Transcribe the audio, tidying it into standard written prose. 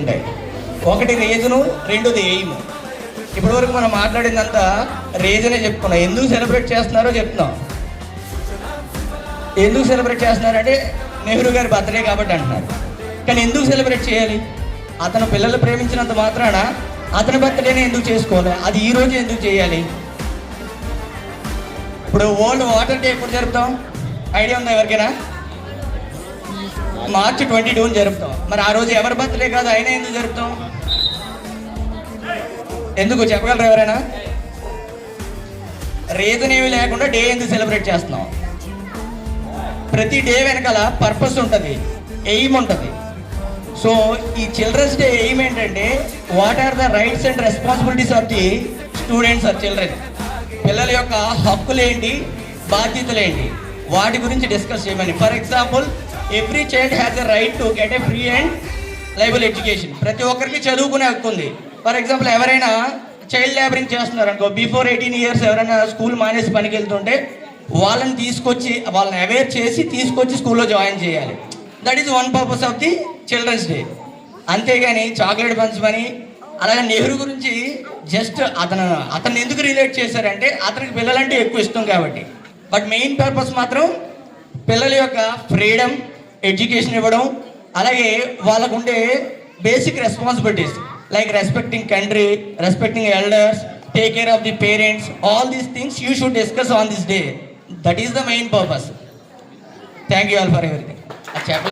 ఉంటాయి. ఒకటి రీజను, రెండోది ఎయిమ్. ఇప్పటివరకు మనం మాట్లాడిందంతా రీజనే చెప్పుకున్నాం. ఎందుకు సెలబ్రేట్ చేస్తున్నారో చెప్తున్నాం. ఎందుకు సెలబ్రేట్ చేస్తున్నారంటే నెహ్రూ గారి బర్త్డే కాబట్టి అంటున్నారు. కానీ ఎందుకు సెలబ్రేట్ చేయాలి? అతను పిల్లలు ప్రేమించినంత మాత్రాన అతని బర్త్డేనే ఎందుకు చేసుకోవాలి? అది ఈ రోజు ఎందుకు చేయాలి? ఇప్పుడు వరల్డ్ వాటర్ డే ఎప్పుడు జరుపుతాం? ఐడియా ఉందా ఎవరికైనా? మార్చి 22 జరుపుతాం. మరి ఆ రోజు ఎవరి బర్త్డే కాదు, అయినా ఎందుకు జరుపుతాం? ఎందుకు చెప్పగలరు ఎవరైనా? రీజన్ ఏమీ లేకుండా డే ఎందుకు సెలబ్రేట్ చేస్తున్నాం? ప్రతి డే వెనకాల పర్పస్ ఉంటుంది, ఎయిమ్ ఉంటుంది. సో ఈ చిల్డ్రన్స్ డే ఎయిమ్ ఏంటంటే, what are the rights and responsibilities of the students or children. పిల్లల యొక్క హక్కులు ఏంటి, బాధ్యతలు ఏంటి, వాటి గురించి డిస్కస్ చేయమని. For example, every child has a right to get a free and liable education. ప్రతి ఒక్కరికి చదువుకునే హక్కు ఉంది. ఫర్ ఎగ్జాంపుల్, ఎవరైనా చైల్డ్ లేబరింగ్ చేస్తున్నారు అనుకో, బిఫోర్ 18 ఇయర్స్ ఎవరైనా స్కూల్ మానేసి పనికి వెళ్తుంటే వాళ్ళని తీసుకొచ్చి, వాళ్ళని అవేర్ చేసి తీసుకొచ్చి స్కూల్లో జాయిన్ చేయాలి. That is one purpose of the children's day. అంతేగాని చాక్లెట్ పంచమని. అలాగే నెహ్రూ గురించి జస్ట్ అతను ఎందుకు రిలేట్ చేశారంటే, అతనికి పిల్లలంటే ఎక్కువ ఇష్టం కాబట్టి. బట్ మెయిన్ పర్పస్ మాత్రం పిల్లల యొక్క ఫ్రీడమ్, ఎడ్యుకేషన్ ఇవ్వడం, అలాగే వాళ్ళకు ఉండే basic responsibilities like respecting country, respecting elders, take care of the parents. All these things you should discuss on this day. That is the main purpose. Thank you all for everything.